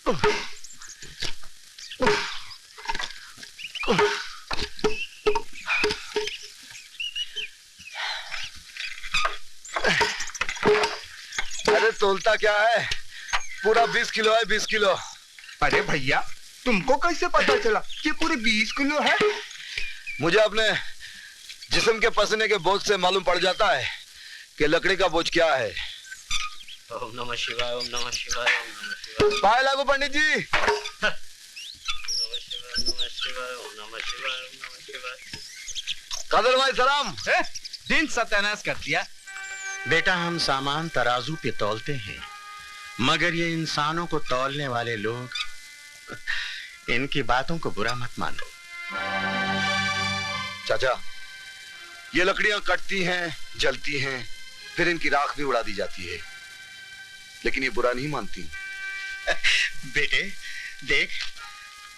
अरे तोलता क्या है, पूरा 20 किलो है, 20 किलो। अरे भैया, तुमको कैसे पता चला कि पूरे 20 किलो है? मुझे अपने जिस्म के पसीने के बोझ से मालूम पड़ जाता है कि लकड़ी का बोझ क्या है। ओम नमः शिवाय, ओम नमः शिवाय, ओम नमः शिवाय। पाए लागू पंडित जी। ओम नमः शिवाय, ओम नमः शिवाय, ओम नमः शिवाय, ओम नमः शिवाय। कादर भाई सलाम। दिन सत्यानाश कर दिया। बेटा, हम सामान तराजू पे तौलते हैं, मगर ये इंसानों को तौलने वाले लोग, इनकी बातों को बुरा मत मानो। चाचा, ये लकड़ियां कटती हैं, जलती हैं, फिर इनकी राख भी उड़ा दी जाती है, लेकिन ये बुरा नहीं मानती। बेटे, देख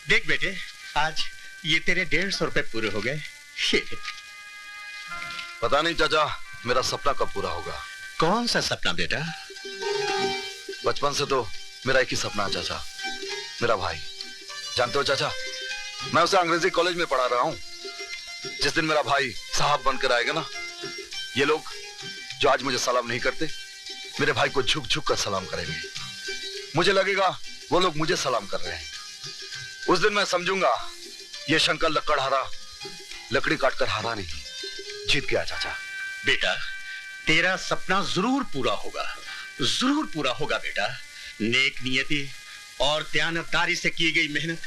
देख बेटे, आज ये तेरे 150 रुपए पूरे हो गए। पता नहीं चाचा, मेरा सपना कब पूरा होगा। कौन सा सपना बेटा? बचपन से तो मेरा एक ही सपना है चाचा, मेरा भाई। जानते हो चाचा, मैं उसे अंग्रेजी कॉलेज में पढ़ा रहा हूँ। जिस दिन मेरा भाई साहब बनकर आएगा ना, ये लोग जो आज मुझे सलाम नहीं करते, मेरे भाई को झुक झुक कर सलाम करेंगे। मुझे लगेगा वो लोग मुझे सलाम कर रहे हैं। उस दिन मैं समझूंगा ये शंकर लकड़हारा लकड़ी काटकर हारा नहीं, जीत गया चाचा। बेटा, तेरा सपना जरूर पूरा होगा, जरूर पूरा होगा बेटा। नेक नियति और दयानतदारी से की गई मेहनत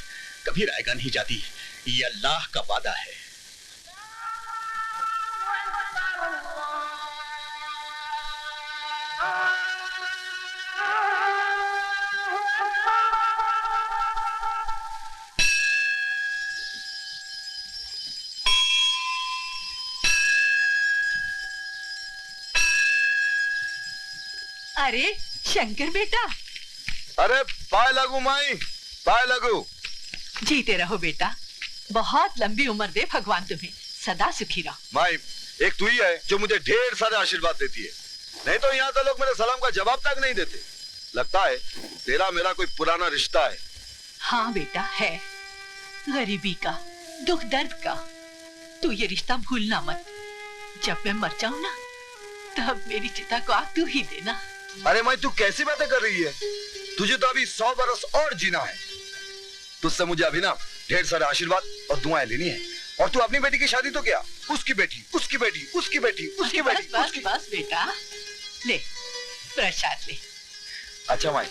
कभी रायगा नहीं जाती, ये अल्लाह का वादा है। अरे शंकर बेटा। अरे पाए लागू माई, पाए लागू। जीते रहो बेटा, बहुत लंबी उम्र दे भगवान तुम्हें, सदा सुखी रहो। माई, एक तू ही है जो मुझे ढेर सारे आशीर्वाद देती है, नहीं तो यहाँ तो लोग मेरे सलाम का जवाब तक नहीं देते। लगता है तेरा मेरा कोई पुराना रिश्ता है। हाँ बेटा है, गरीबी का, दुख दर्द का। तू ये रिश्ता भूलना मत। जब मैं मर जाऊं ना, तब मेरी चिता को आग तू ही देना। अरे माई, तू कैसी बातें कर रही है? तुझे तो अभी 100 बरस और जीना है। तुझसे मुझे अभी ना ढेर सारे आशीर्वाद और दुआएं लेनी है। और तू अपनी बेटी की शादी तो क्या, उसकी बेटी, उसकी बेटी, उसकी बेटी, उसकी बेटी, बस उसकी... बस बेटा, ले प्रसाद ले। अच्छा माई।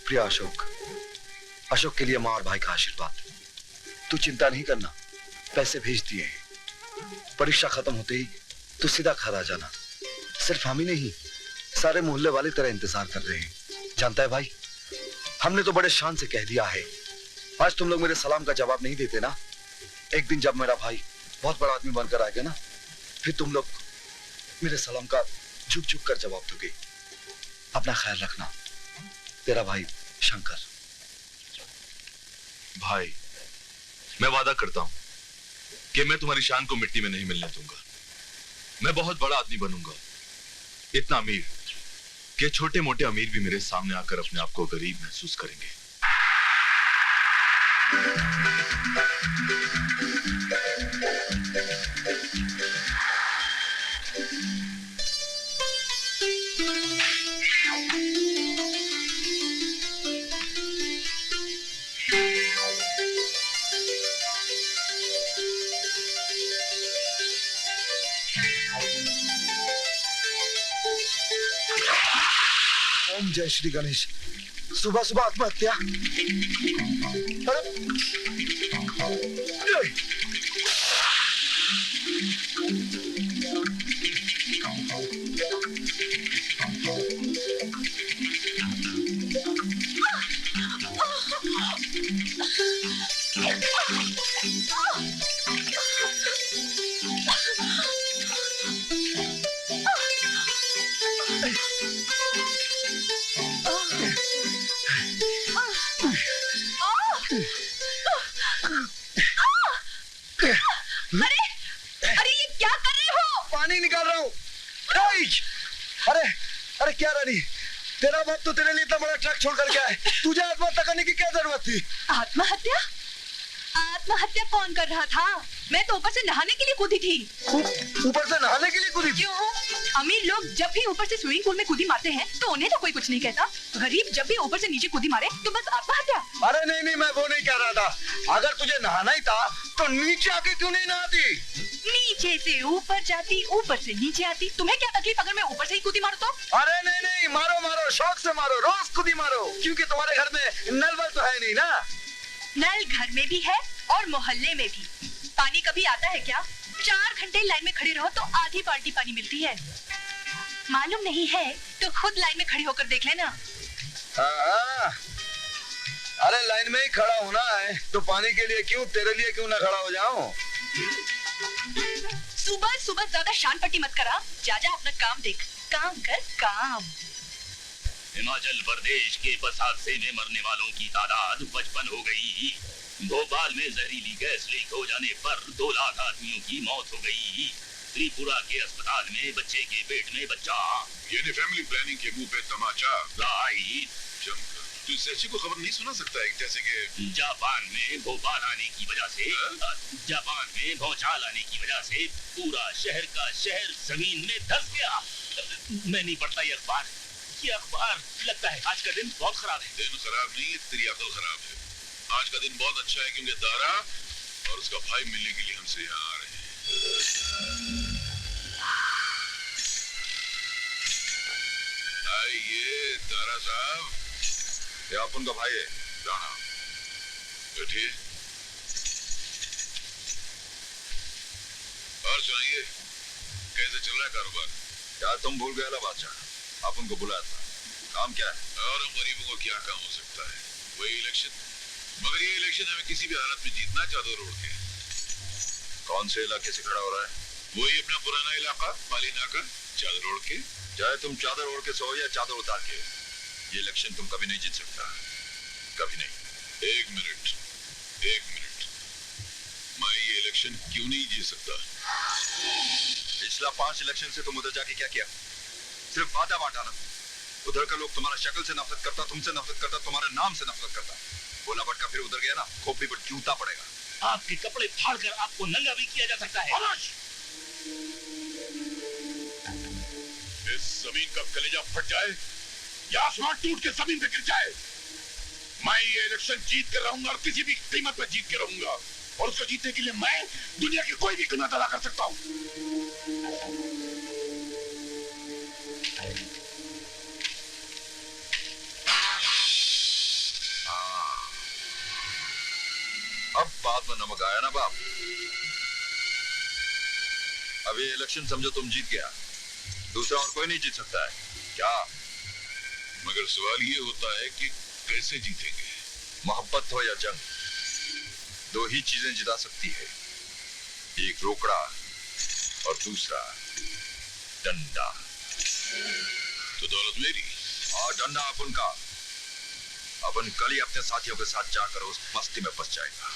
प्रिय अशोक, अशोक के लिए माँ और भाई का आशीर्वाद। तू चिंता नहीं करना, पैसे भेज दिए हैं। परीक्षा खत्म होते ही तू सीधा घर आ जाना। सिर्फ हम ही नहीं, सारे मोहल्ले वाले तेरा इंतजार कर रहे हैं। जानता है भाई, हमने तो बड़े शान से कह दिया है, आज तुम लोग मेरे सलाम का जवाब नहीं देते ना, एक दिन जब मेरा भाई बहुत बड़ा आदमी बनकर आएगा ना, फिर तुम लोग मेरे सलाम का झुक झुक कर जवाब दोगे। अपना ख्याल रखना, तेरा भाई शंकर। भाई, मैं वादा करता हूं कि मैं तुम्हारी शान को मिट्टी में नहीं मिलने दूंगा। मैं बहुत बड़ा आदमी बनूंगा, इतना अमीर कि छोटे मोटे अमीर भी मेरे सामने आकर अपने आप को गरीब महसूस करेंगे। ओम जय श्री गणेश। सुबह सुबह आत्महत्या? रानी, तेरा बाप तो तेरे लिए इतना बड़ा ट्रक छोड़ करके आए, तुझे आत्महत्या करने की क्या जरूरत थी? आत्महत्या? आत्महत्या कौन कर रहा था? मैं तो ऊपर से नहाने के लिए कूदी थी। ऊपर से नहाने के लिए कूदी थी? क्यों? अमीर लोग जब भी ऊपर से स्विमिंग पूल में कूदी मारते हैं तो उन्हें तो कोई कुछ नहीं कहता। गरीब जब भी ऊपर से नीचे कूदी मारे तो बस आत्महत्या। अरे नहीं नहीं, मैं वो नहीं कह रहा था। अगर तुझे नहाना ही था तो नीचे आके क्यों नहीं नहाती? नीचे से ऊपर जाती, ऊपर से नीचे आती। तुम्हें क्या तकलीफ अगर मैं ऊपर से ही कूदी मारूं तो? अरे नहीं नहीं, मारो मारो, शौक से मारो, रोज कूदी मारो, क्योंकि तुम्हारे घर में नल वल तो है नहीं ना। नल घर में भी है और मोहल्ले में भी। पानी कभी आता है क्या? 4 घंटे लाइन में खड़े रहो तो आधी बाल्टी पानी मिलती है। मालूम नहीं है तो खुद लाइन में खड़ी होकर देख लेना। हाँ, अरे लाइन में ही खड़ा होना है तो पानी के लिए क्यों, तेरे लिए क्यों ना खड़ा हो जाऊं? सुबह सुबह ज्यादा शान पट्टी मत करा। जा जा अपना काम देख, काम कर काम। हिमाचल प्रदेश के बस हादसे में मरने वालों की तादाद 55 हो गई। भोपाल में जहरीली गैस लीक हो जाने पर 2 लाख आदमियों की मौत हो गई। त्रिपुरा के अस्पताल में बच्चे के पेट में बच्चा। ये फैमिली प्लानिंग के मुंह पे तमाचा। राइट। तू इससे अच्छी को खबर नहीं सुना सकता है, जैसे कि जापान में भोपाल आने की वजह से जापान में भौचाल आने की वजह से पूरा शहर का शहर जमीन में धंस गया। मैं नहीं पढ़ता ये अखबार। लगता है आज का दिन बहुत खराब है। दिन खराब नहीं है, तेरी अकल खराब है। आज का दिन बहुत अच्छा है क्योंकि दारा और उसका भाई मिलने के लिए हमसे यहाँ आ रहे हैं। आइए दारा साहब, ये अपन का भाई है राणा, बैठिए और सुनाइए, कैसे चल रहा है कारोबार? क्या तुम भूल गए बादशाह, अपन को बुलाया था, काम क्या है? और हम गरीबों को क्या काम हो सकता है, वही इलेक्शन। मगर ये इलेक्शन हमें किसी भी हालत में जीतना, चादर ओढ़ के। कौन से इलाके से खड़ा हो रहा है? वही अपना पुराना इलाका पालीना का, चादर ओढ़ के। चाहे तुम चादर ओढ़ के सो या चादर उतार के, ये इलेक्शन तुम कभी नहीं जीत सकता, कभी नहीं। एक मिनट, मैं ये इलेक्शन क्यों नहीं जीत सकता? पिछला 5 इलेक्शन से तुम उधर जाके क्या किया? सिर्फ वादा बांटा ना। उधर का लोग तुम्हारा शक्ल से नफरत करता, तुमसे नफरत करता, तुम्हारे नाम से नफरत करता। बोला बटका फिर उधर गया ना, खोपड़ी पर जूता पड़ेगा। आपके कपड़े फाड़कर आपको नंगा भी किया जा सकता है। इस जमीन का कलेजा फट जाए या आसमान टूट के जमीन पे गिर जाए, मैं ये इलेक्शन जीत कर रहूंगा और किसी भी कीमत पर जीत के रहूंगा। और उसको जीतने के लिए मैं दुनिया की कोई भी कीमत अदा कर सकता हूँ। अब बात में नमक आया ना बाप। अब ये इलेक्शन समझो तुम जीत गया, दूसरा और कोई नहीं जीत सकता है क्या? मगर सवाल ये होता है कि कैसे जीतेंगे? मोहब्बत हो या जंग, 2 ही चीजें जिता सकती है, एक रोकड़ा और दूसरा डंडा। तो दौलत मेरी और डंडा अपन का। अपन कल ही अपने साथियों के साथ जाकर उस बस्ती में फंस जाएगा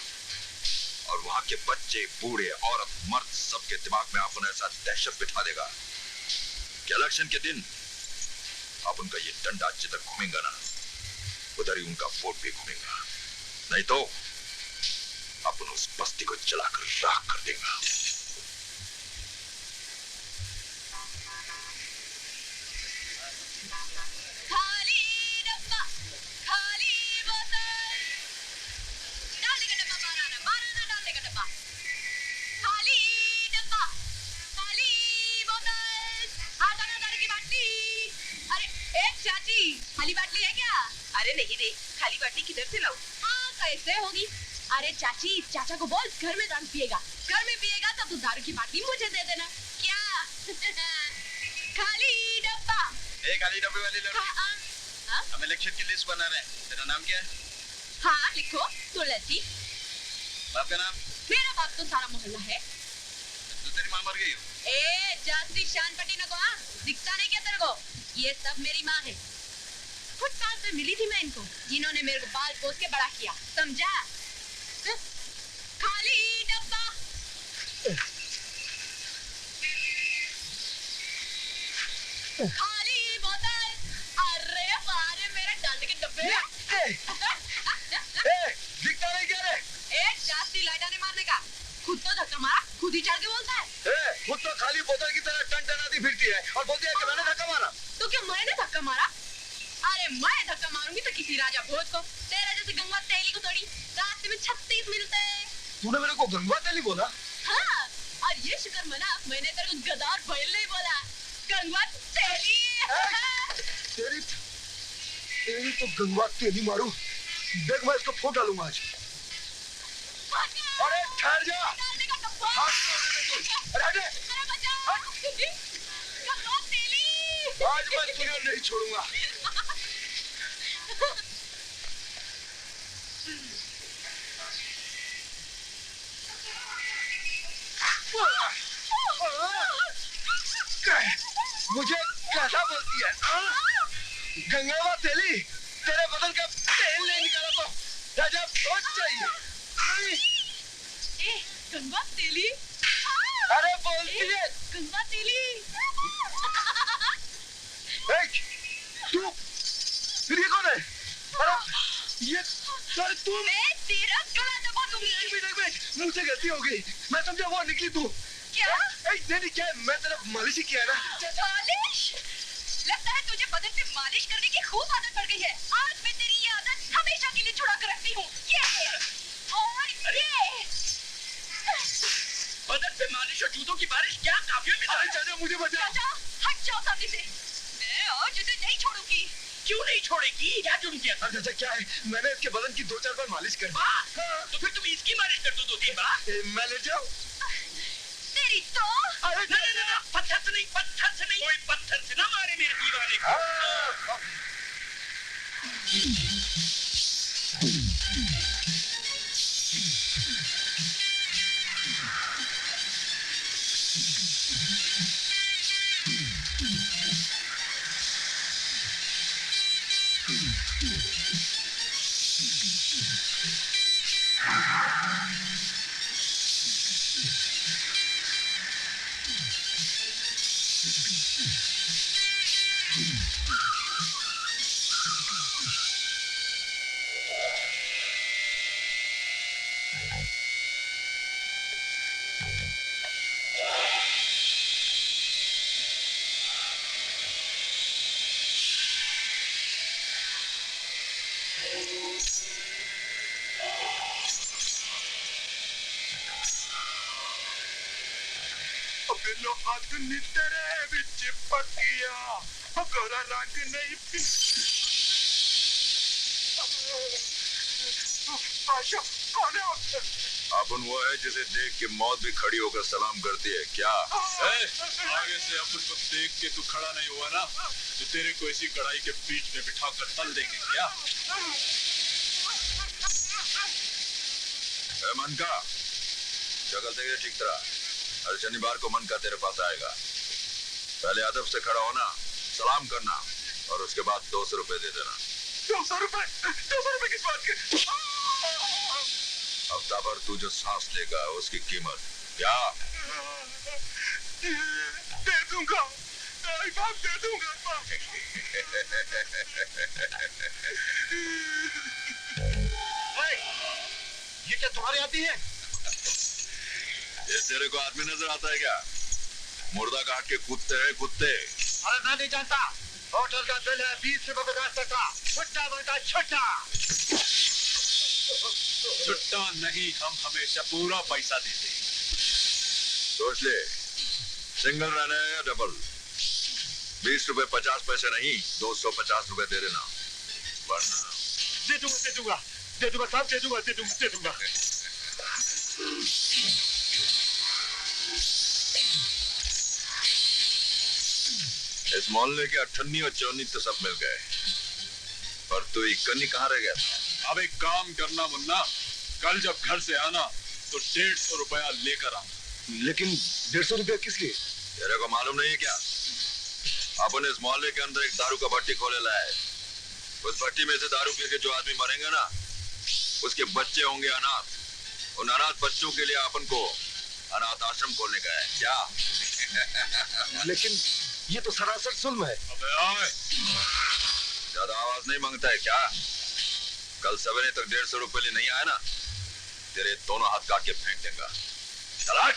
और वहां के बच्चे, बूढ़े, औरत, मर्द सबके दिमाग में अपन ऐसा दहशत बिठा देगा कि इलेक्शन के दिन अपन का ये डंडा जिधर घूमेगा ना, उधर ही उनका वोट भी घूमेगा। नहीं तो अपन उस बस्ती को जलाकर राख कर देगा। खाली बाटली है क्या? अरे नहीं रे, खाली बाटली किधर से लाऊं? हाँ कैसे होगी? अरे चाची, चाचा को बोल घर में दारू पिएगा। घर में पिएगा तब तो दारू की बाटली मुझे दे देना। क्या? खाली डब्बा। खाली डब्बे वाली लड़की, हम इलेक्शन की लिस्ट बना रहे हैं। तेरा नाम क्या है? हाँ लिखो, तुलसी। बाप का नाम? मेरा बाप तो सारा मोहल्ला है। तो तेरी माँ मर गई हो? जाती शान पट्टी न को, दिखता नहीं क्या तेरे को? ये सब मेरी माँ है। फुटपाथ पे मिली थी मैं इनको, जिन्होंने मेरे को पाल पोस के बड़ा किया, समझा? खाली डब्बा। खाली बोतल। खुद ही चढ़ के बोलता है। खुद तो खाली बोतल की तरह टन-टनाती फिरती है और बोलती है कि मैंने धक्का मारा। तो क्या मैंने धक्का मारा? अरे मैं धक्का मारूंगी तो किसी राजा भोज को, तेरा जैसे गंगा तेली को थोड़ी। रास्ते में 36 मिलते हैं। तूने मेरे को गंगा तेली बोला? हाँ, और ये शुक्र मना मैंने तेरे को गधा और बैल नहीं बोला, गंगा तेली। तेरी तो गंगा तेली मारू। देख मैं इसको फोड़ डालूंगा आज। अरे ठहर जा। अरे आज मैं तुझे नहीं छोड़ूंगा। मुझे कैसा बोलती है? गंगावा तेली, तेरे बदन का तेल नहीं निकाला तो राजा भोज चाहिए। गंगा तेली? अरे बोलती है गंगा तेली। तू फिर ये कौन है? अरे ये सर तुम। मैं तेरा गला दबा दूंगी। मुंह से गलती हो गई। मैं समझा वो निकली तू। क्या? नहीं क्या मैं तेरा मालिश ही किया ना। मालिश? लगता है तुझे बदन पे मालिश करने की खूब आदत पड़ गई है। आज मैं तेरी ये आदत हमेशा के लिए छुड़ा कर रखती हूँ। ये और ये। बदन पे मालिश और जूतों की बारिश क्या काफियों में? अरे चाचा मुझे बचा। चाचा हट जाओ सामने से। मैं आज इसे नहीं छोड़ूंगी। क्यों नहीं छोड़ेगी? क्या जुर्म किया? अब चाचा क्या है? मैंने इसके बदन की 2-4 बार मालिश कर दी। तो फिर तुम इसकी मालिश कर दो 2-3 बार। मैं ले जाऊं? तेरी तो। अरे नहीं, पत्थर से नहीं, पत्थर से नहीं। कोई पत्थर से ना मारे मेरे दीवाने को। लो हाथ नितरे बिच पकिया गोरा रंग नहीं आशा कौन है? अपन वो है जिसे देख के मौत भी खड़ी होकर सलाम करती है क्या? आगे से अपन को देख के तू खड़ा नहीं हुआ ना तो तेरे को इसी कढ़ाई के बीच में बिठाकर तल देंगे क्या? मन का शक्ल देखे ठीक तरह। हर शनिवार को मन का तेरे पास आएगा। पहले अदब से खड़ा होना, सलाम करना और उसके बाद 200 रुपए दे देना। 200 रुपए किस बात के? हफ्ता भर तू जो सांस लेगा उसकी कीमत क्या? दे दूंगा बाप, दे दूंगा बाप। ये क्या तुम्हारे आदमी है? ये तेरे को आदमी नजर आता है क्या? मुर्दा काट के कूदते हैं कुत्ते। अरे मैं नहीं जानता। होटल का बिल है 20 रुपए रास्ते का। छुट्टा बनता छुट्टा। छुट्टा नहीं, हम हमेशा पूरा पैसा देते हैं। सोच ले, सिंगल रहना है या डबल? 20 रुपए 50 पैसे नहीं, 250 रुपए दे देना। वरना दे दूंगा साहब, दे दूंगा। इस मोहल्ले के 98 और 94 तो सब मिल गए, पर तू इक्कनी कहाँ रह गया? अब एक काम करना मुन्ना, कल जब घर से आना तो 150 रुपया लेकर आना। लेकिन 150 रुपया किस लिए? तेरे को मालूम नहीं है क्या? अपन इस मोहल्ले के अंदर एक दारू का भट्टी खोले लाया है। उस भट्टी में से दारू पी के जो आदमी मरेंगे ना, उसके बच्चे होंगे अनाथ। उन अनाथ बच्चों के लिए अपन को अनाथ आश्रम खोलने का है क्या? लेकिन ये तो सरासर जुल्म है। अबे आए, ज्यादा आवाज नहीं मांगता है क्या? कल सवेरे तक 150 रुपए लिए नहीं आया ना, तेरे दोनों हाथ काट के फेंक देगा। चल हट।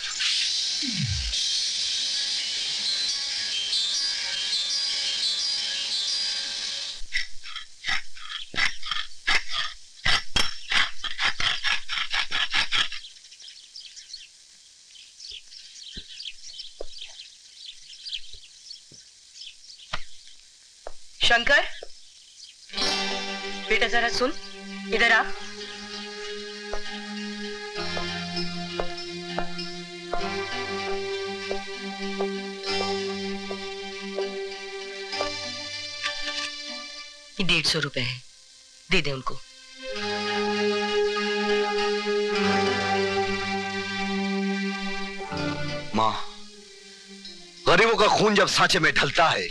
शंकर, बेटा जरा सुन, इधर आ। ये 150 रुपए है, दे दे उनको। माँ, गरीबों का खून जब सांचे में ढलता है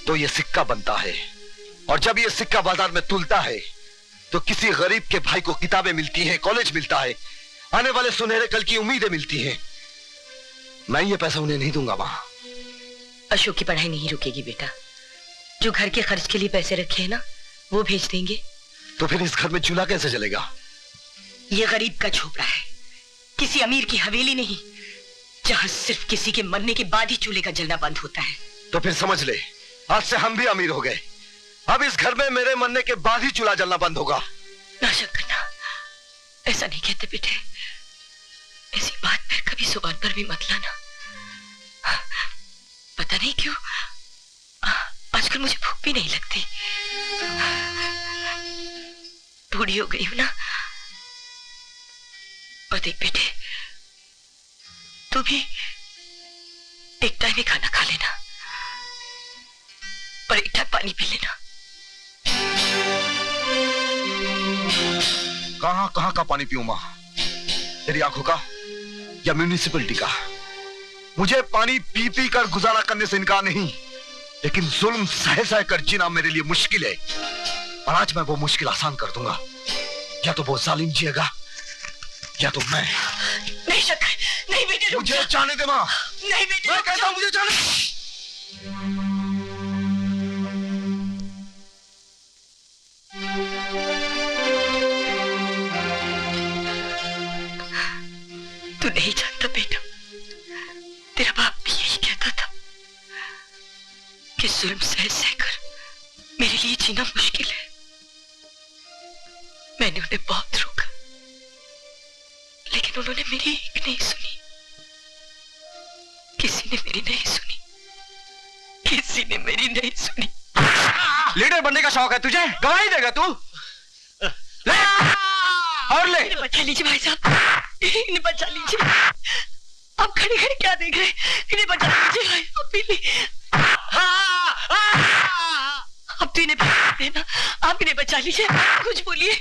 तो ये सिक्का बनता है, और जब ये सिक्का बाजार में तुलता है तो किसी गरीब के भाई को किताबें मिलती हैं, कॉलेज मिलता है, आने वाले सुनहरे कल की उम्मीदें मिलती हैं। मैं ये पैसा उन्हें नहीं दूंगा माँ। अशोक की पढ़ाई नहीं रुकेगी बेटा। जो घर के खर्च के लिए पैसे रखे हैं ना, वो भेज देंगे। तो फिर इस घर में चूल्हा कैसे जलेगा? ये गरीब का झोपड़ा है, किसी अमीर की हवेली नहीं, जहां सिर्फ किसी के मरने के बाद ही चूल्हे का जलना बंद होता है। तो फिर समझ ले, आज से हम भी अमीर हो गए। अब इस घर में मेरे मरने के बाद ही चूल्हा जलना बंद होगा। ना शंकर ना, ऐसा नहीं कहते बेटे। ऐसी बात फिर कभी जुबान पर भी मत लाना। पता नहीं क्यों आजकल मुझे भूख भी नहीं लगती। बूढ़ी हो गई हूं ना। और देख बेटे, तू भी एक टाइम ही खाना खा लेना और एक टाइम पानी पी लेना। कहां कहां का पानी पीऊं मां? तेरी आंखों का या म्यूनिसिपैलिटी का? मुझे पानी पी पी कर गुजारा करने से इनकार नहीं, लेकिन जुल्म सह सह कर जीना मेरे लिए मुश्किल है, और आज मैं वो मुश्किल आसान कर दूंगा। या तो वो जालिम जिएगा या तो मैं। नहीं शंकर, नहीं बेटे, रुक मुझे जाने दे मां। नहीं बेटे, मैं कहता हूं मुझे जाने। तू नहीं जानता बेटा, तेरा बाप भी यही कहता था कि जुल्म सह सहकर मेरे लिए जीना मुश्किल है। मैंने उन्हें बहुत रोका, लेकिन उन्होंने मेरी एक नहीं सुनी। किसी ने मेरी नहीं सुनी, किसी ने मेरी नहीं सुनी। लीडर बनने का शौक है तुझे? गवाही देगा तू? ले और ले। इन्हें बचा लीजिए भाई साहब, इन्हें बचा लीजिए। आप खड़े खड़े क्या देख रहे हैं? इन्हें बचा लीजिए भाई, आप भी अब तो इन्हें बचा देना। आप इन्हें बचा लीजिए, कुछ बोलिए।